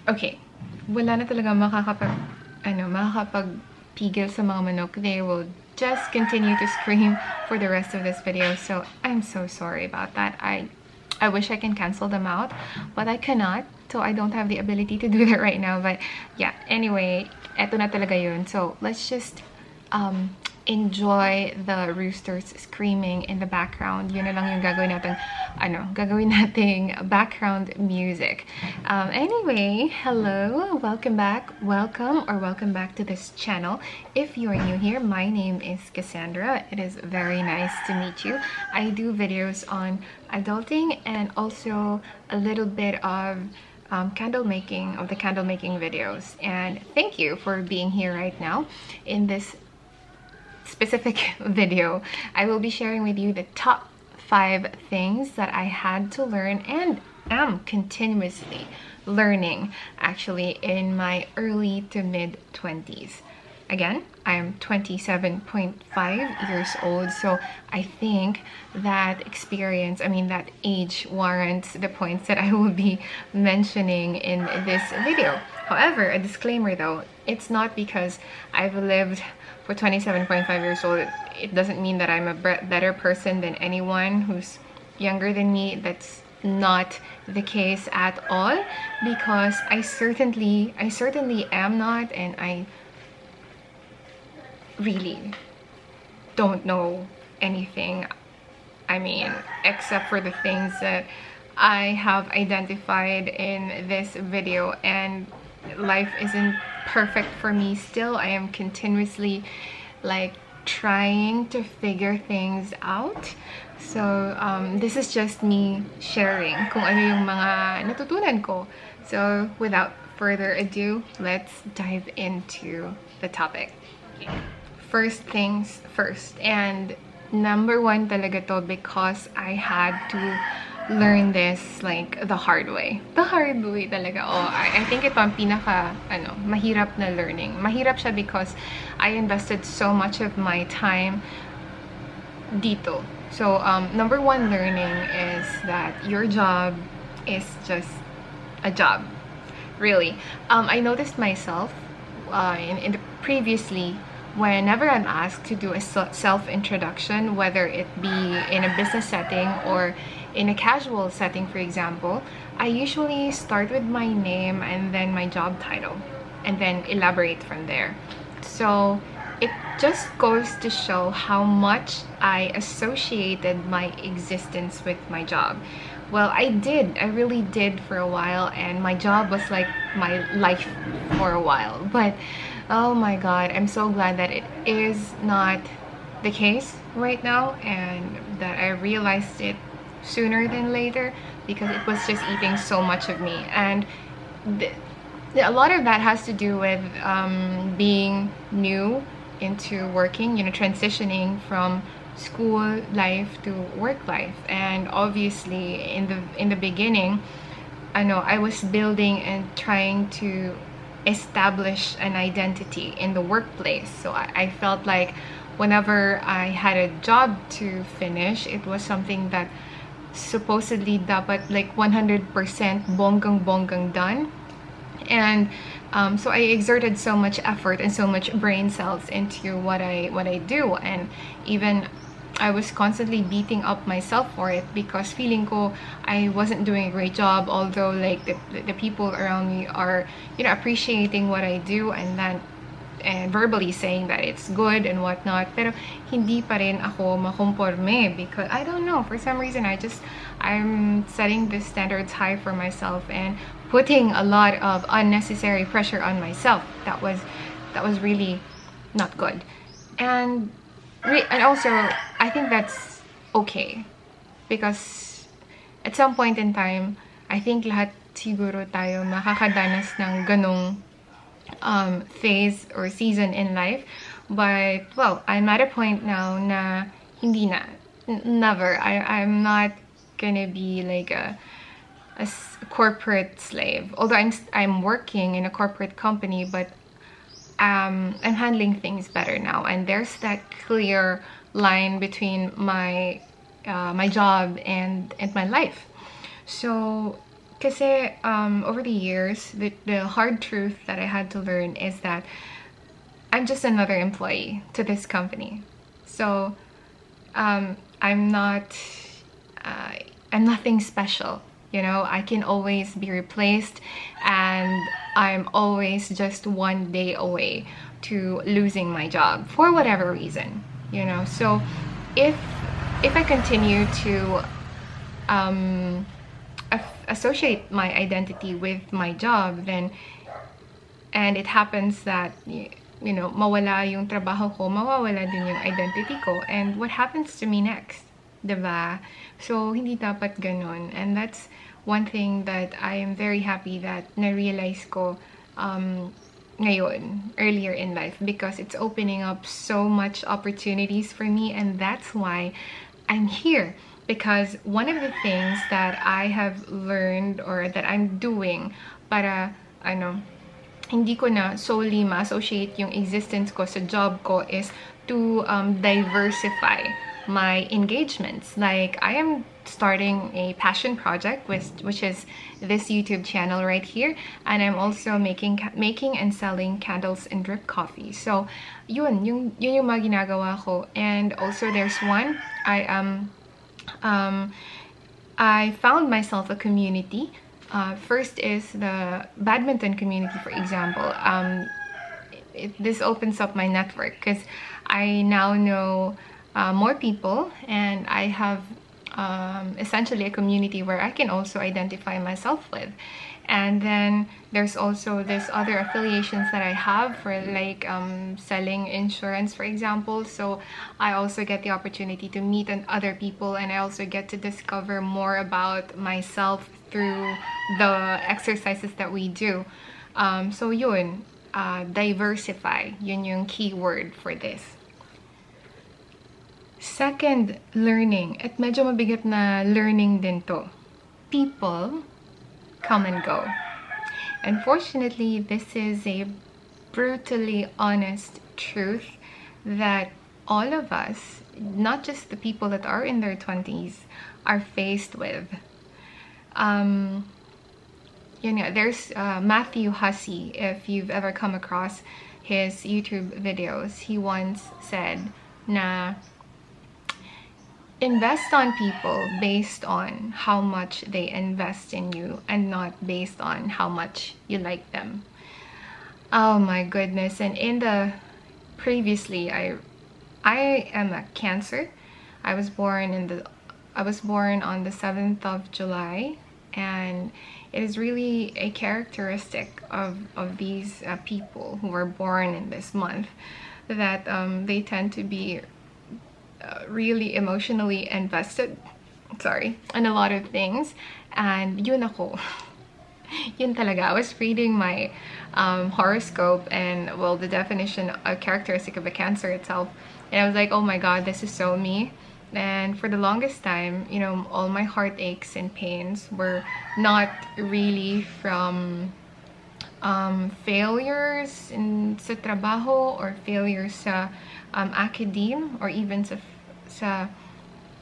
Okay, wala na talaga makakapagpigil sa mga manok. They will just continue to scream for the rest of this video. So I'm so sorry about that. I wish I can cancel them out, but I cannot. So I don't have the ability to do that right now. But yeah, anyway, eto na talaga yun. So let's just enjoy the roosters screaming in the background. Yun na lang yung gagawin nating background music. Anyway, hello, welcome back to this channel. If you're new here, my name is Cassandra. It is very nice to meet you. I do videos on adulting and also a little bit of candle making videos. And thank you for being here right now. In this specific video, I will be sharing with you the top 5 things that I had to learn and am continuously learning actually in my early to mid 20s. Again, I'm 27.5 years old, so I think that that age warrants the points that I will be mentioning in this video. However, a disclaimer though, it's not because I've lived for 27.5 years old, it doesn't mean that I'm a better person than anyone who's younger than me. That's not the case at all, because I certainly am not, and I really don't know anything. I mean, except for the things that I have identified in this video, and life isn't perfect for me still. I am continuously trying to figure things out. So this is just me sharing kung ano yung mga natutunan ko. So without further ado, let's dive into the topic. First things first, and number 1 talaga to, because I had to learn this the hard way. The hard way talaga. I think ito ang pinaka mahirap na learning. Mahirap siya because I invested so much of my time dito. So number 1 learning is that your job is just a job. Really. I noticed myself in the previously, whenever I'm asked to do a self-introduction, whether it be in a business setting or in a casual setting, for example, I usually start with my name and then my job title, and then elaborate from there. So it just goes to show how much I associated my existence with my job. Well, I really did for a while, and my job was like my life for a while. But oh my god, I'm so glad that it is not the case right now, and that I realized it sooner than later, because it was just eating so much of me. And a lot of that has to do with being new into working, transitioning from school life to work life. And obviously in the beginning, I was building and trying to establish an identity in the workplace. So I felt like whenever I had a job to finish, it was something that supposedly dapat 100% bonggang done. And so I exerted so much effort and so much brain cells into what I do, and even I was constantly beating up myself for it, because feeling ko I wasn't doing a great job, although the people around me are appreciating what I do, and verbally saying that it's good and whatnot, pero hindi pa rin ako makomporme, because I don't know, for some reason I'm setting the standards high for myself and putting a lot of unnecessary pressure on myself. That was really not good. And also I think that's okay, because at some point in time, I think lahat siguro tayo makakadanas ng ganong phase or season in life. But well, I'm at a point now na hindi na, never. I'm not gonna be like a corporate slave, although I'm working in a corporate company, but I'm handling things better now, and there's that clear line between my my job and my life. So Kasi over the years, the hard truth that I had to learn is that I'm just another employee to this company. So I'm not, uh, I'm nothing special. You know, I can always be replaced, and I'm always just one day away to losing my job for whatever reason. You know, so if I continue to associate my identity with my job, then and it happens that you know, mawala yung trabaho ko, mawawala din yung identity ko, and what happens to me next, 'di ba? So hindi dapat ganun, and that's one thing that I am very happy that na-realize ko ngayon, earlier in life, because it's opening up so much opportunities for me, and that's why I'm here. Because one of the things that I have learned, or that I'm doing para ano, hindi ko na solely ma-associate yung existence ko sa job ko, is to diversify my engagements. Like, I am starting a passion project, which is this YouTube channel right here, and I'm also making and selling candles and drip coffee. So yun yung mga ginagawa ko. And also there's one, I found myself a community. First is the badminton community, for example. This opens up my network because I now know more people, and I have essentially a community where I can also identify myself with. And then there's also this other affiliations that I have for, like, selling insurance, for example. So I also get the opportunity to meet other people, and I also get to discover more about myself through the exercises that we do. So yun, diversify, yun yung key word for this. Second, learning. At medyo mabigat na learning din to. People come and go. Unfortunately, this is a brutally honest truth that all of us, not just the people that are in their 20s, are faced with. You know, there's Matthew Hussey, if you've ever come across his YouTube videos, he once said na invest on people based on how much they invest in you, and not based on how much you like them. Oh my goodness. And in the previously, I am a Cancer. I was born on the 7th of July, and it is really a characteristic of these people who were born in this month, that they tend to be really emotionally invested, in a lot of things. And yun ako. Yun talaga. I was reading my horoscope, and, well, the definition, a characteristic of a Cancer itself, and I was like, oh my god, this is so me. And for the longest time, you know, all my heartaches and pains were not really from failures sa trabaho, or failures sa academe, or even sa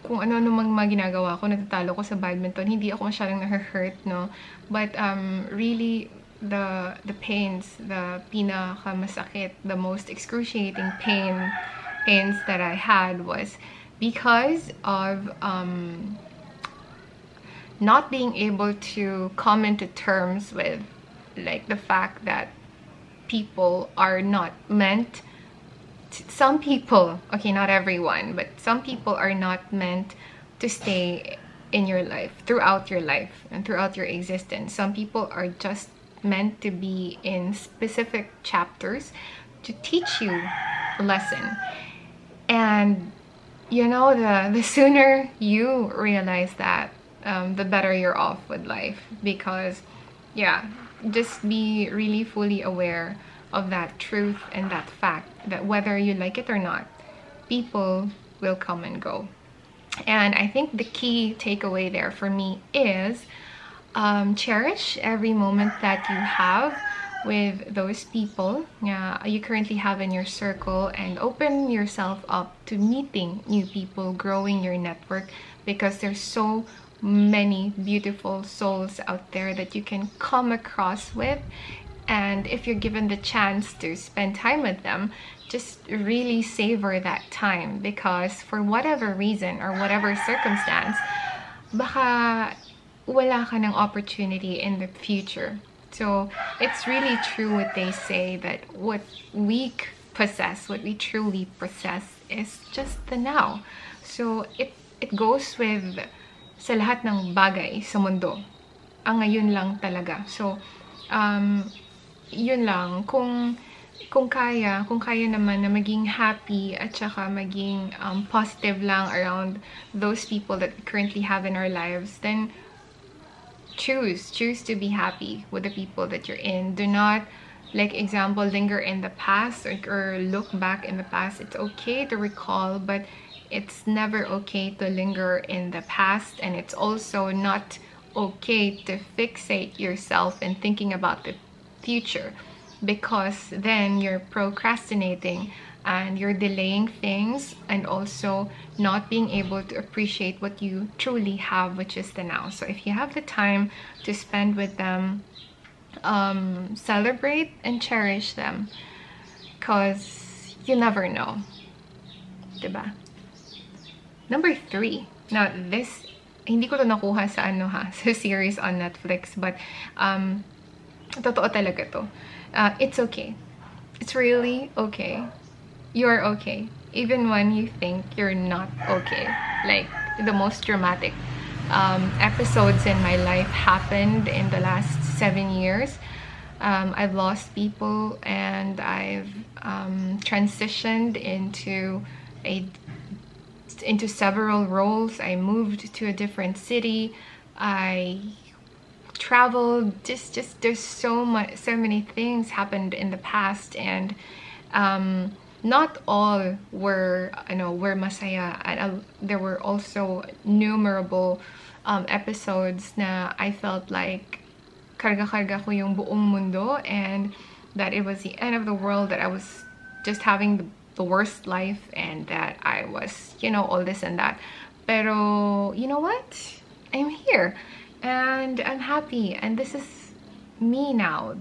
kung ano namang mga ginagawa ko, natatalo ko sa badminton, hindi ako masyadong na-hurt, no? But really, the pains, the pinakamasakit, the most excruciating pains that I had was because of not being able to come into terms with, like, the fact that people are not meant some people, okay, not everyone, but some people are not meant to stay in your life, throughout your life and throughout your existence. Some people are just meant to be in specific chapters to teach you a lesson. And you know, the sooner you realize that, the better you're off with life. Because yeah, just be really fully aware of that truth and that fact, that whether you like it or not, people will come and go. And I think the key takeaway there for me is cherish every moment that you have with those people you currently have in your circle, and open yourself up to meeting new people, growing your network, because there's so many beautiful souls out there that you can come across with. And if you're given the chance to spend time with them, just really savor that time, because for whatever reason or whatever circumstance, baka wala ka ng opportunity in the future. So it's really true what they say, that what we possess, what we truly possess, is just the now. So it goes with sa lahat ng bagay sa mundo. Ang ngayon lang talaga. So yun lang, kung kaya naman na maging happy at saka maging positive lang around those people that we currently have in our lives, then choose to be happy with the people that you're in. Do not, like example, linger in the past or look back in the past. It's okay to recall, but it's never okay to linger in the past, and it's also not okay to fixate yourself in thinking about the future, because then you're procrastinating and you're delaying things, and also not being able to appreciate what you truly have, which is the now. So if you have the time to spend with them, celebrate and cherish them, because you never know, diba? Number 3. Now this, hindi ko to nakuha sa sa series on Netflix, but totoo talaga to. It's okay. It's really okay. You're okay. Even when you think you're not okay. Like, the most dramatic episodes in my life happened in the last 7 years. I've lost people, and I've transitioned into several roles. I moved to a different city. I traveled. Just there's so many things happened in the past, and not all were masaya, and there were also innumerable episodes na I felt like karga ko yung buong mundo, and that it was the end of the world, that I was just having the worst life, and that I was, all this and that. Pero you know what? I'm here, and I'm happy, and this is me now.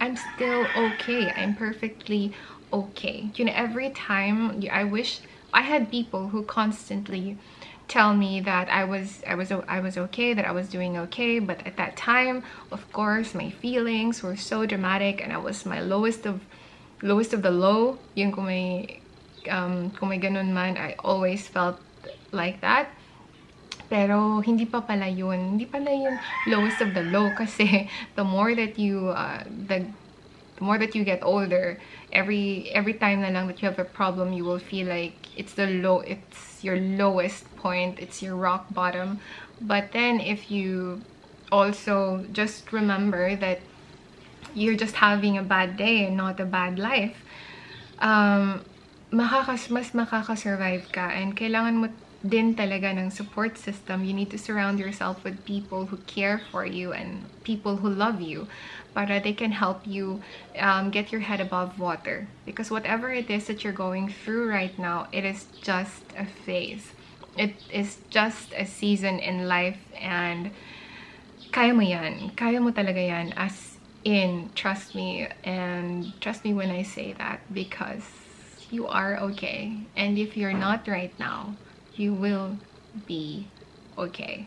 I'm still okay. I'm perfectly okay. Every time I wish I had people who constantly tell me that I was okay, that I was doing okay, but at that time, of course, my feelings were so dramatic, and I was my lowest of the low. Yung kung may ganun man, I always felt like that. Pero hindi pala yun lowest of the low, kasi the more that you get older, every time na lang that you have a problem, you will feel like it's your lowest point, it's your rock bottom. But then if you also just remember that you're just having a bad day and not a bad life, mas makakasurvive ka, and kailangan mo din talaga ng support system. You need to surround yourself with people who care for you and people who love you, para they can help you get your head above water. Because whatever it is that you're going through right now, it is just a phase. It is just a season in life, and kaya mo yan. Kaya mo talaga yan, as in, trust me. And trust me when I say that, because you are okay. And if you're not right now, you will be okay.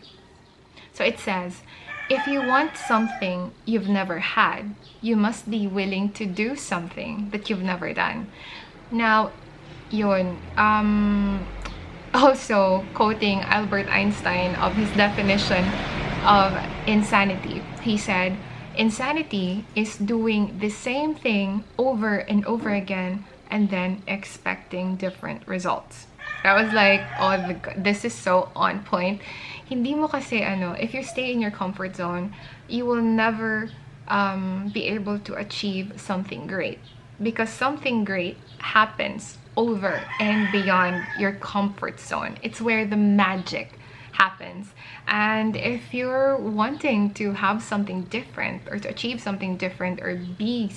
So it says, if you want something you've never had, you must be willing to do something that you've never done. Now, yun, also quoting Albert Einstein of his definition of insanity. He said, insanity is doing the same thing over and over again and then expecting different results. I was like, oh, this is so on point. Hindi mo kasi if you stay in your comfort zone, you will never be able to achieve something great, because something great happens over and beyond your comfort zone. It's where the magic happens. And if you're wanting to have something different, or to achieve something different, or be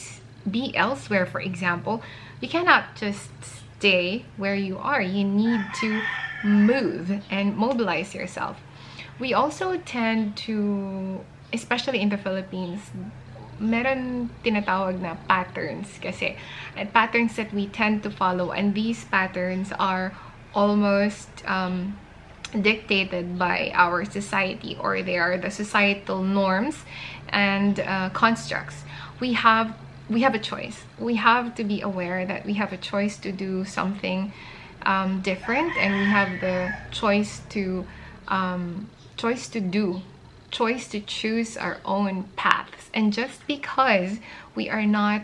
elsewhere, for example, you cannot just stay where you are. You need to move and mobilize yourself. We also tend to, especially in the Philippines, meron tinatawag na patterns kasi, and patterns that we tend to follow, and these patterns are almost dictated by our society, or they are the societal norms and constructs. We have a choice. We have to be aware that we have a choice to do something different, and we have the choice to choose our own paths. And just because we are not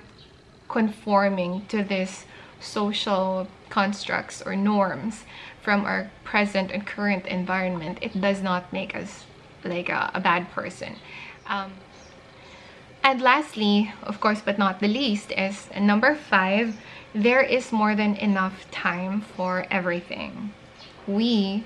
conforming to this social constructs or norms from our present and current environment, it does not make us like a bad person. And lastly, of course, but not the least, is number 5, there is more than enough time for everything. Me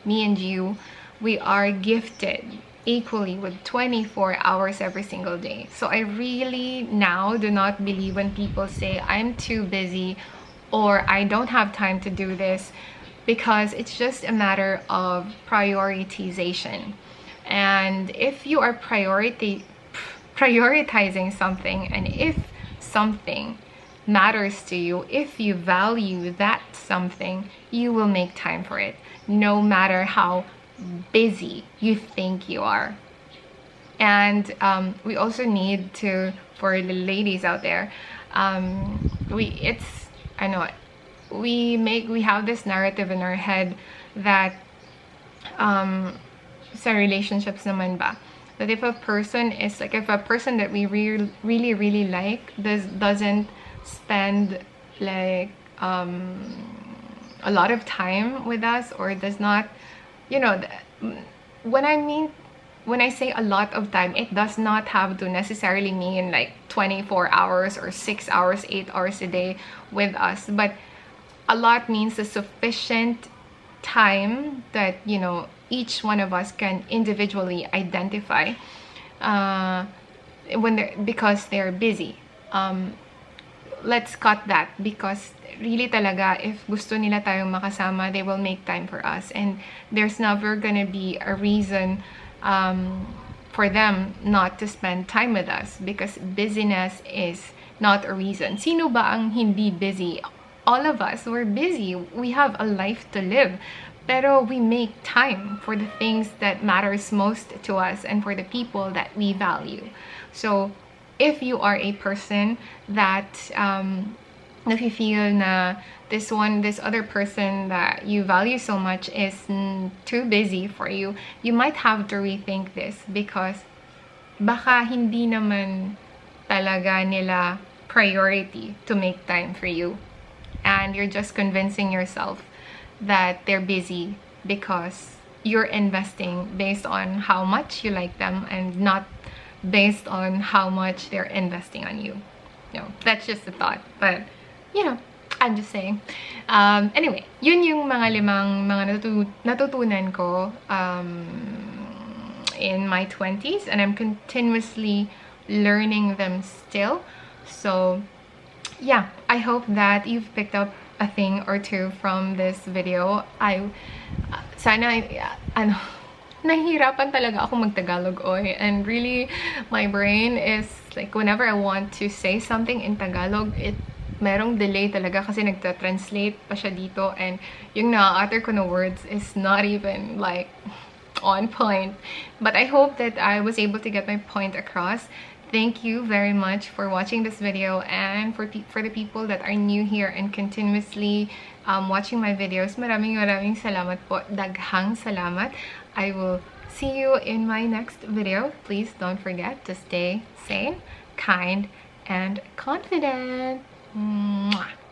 and you, we are gifted equally with 24 hours every single day. So I really now do not believe when people say I'm too busy or I don't have time to do this, because it's just a matter of prioritization. And if you are prioritizing something, and if something matters to you, if you value that something, you will make time for it, no matter how busy you think you are. And we also need to, for the ladies out there, we have this narrative in our head that sa relationships naman ba, that if a person that we really like doesn't spend like a lot of time with us, or does not, when I say a lot of time, it does not have to necessarily mean like 24 hours or 6 hours, 8 hours a day with us, but a lot means a sufficient time that each one of us can individually identify because they're busy. Let's cut that, because really talaga, if gusto nila tayong makasama, they will make time for us, and there's never gonna be a reason for them not to spend time with us, because busyness is not a reason. Sino ba ang hindi busy? All of us, we're busy. We have a life to live, pero we make time for the things that matters most to us and for the people that we value. So if you are a person that if you feel na this other person that you value so much is too busy for you, you might have to rethink this, because baka hindi naman talaga nila priority to make time for you, and you're just convincing yourself that they're busy because you're investing based on how much you like them, and not based on how much they're investing on you. That's just a thought, but I'm just saying. Anyway, yun yung mga natutunan ko in my 20s, and I'm continuously learning them still. So yeah, I hope that you've picked up a thing or two from this video. Nahihirapan talaga ako mag-Tagalog, and really my brain is like, whenever I want to say something in Tagalog, merong delay talaga kasi nagta-translate pa siya dito, and yung na-utter ko na words is not even like on point. But I hope that I was able to get my point across. Thank you very much for watching this video, and for the people that are new here and continuously watching my videos, maraming salamat po. Daghang salamat. I will see you in my next video. Please don't forget to stay sane, kind, and confident. Mwah.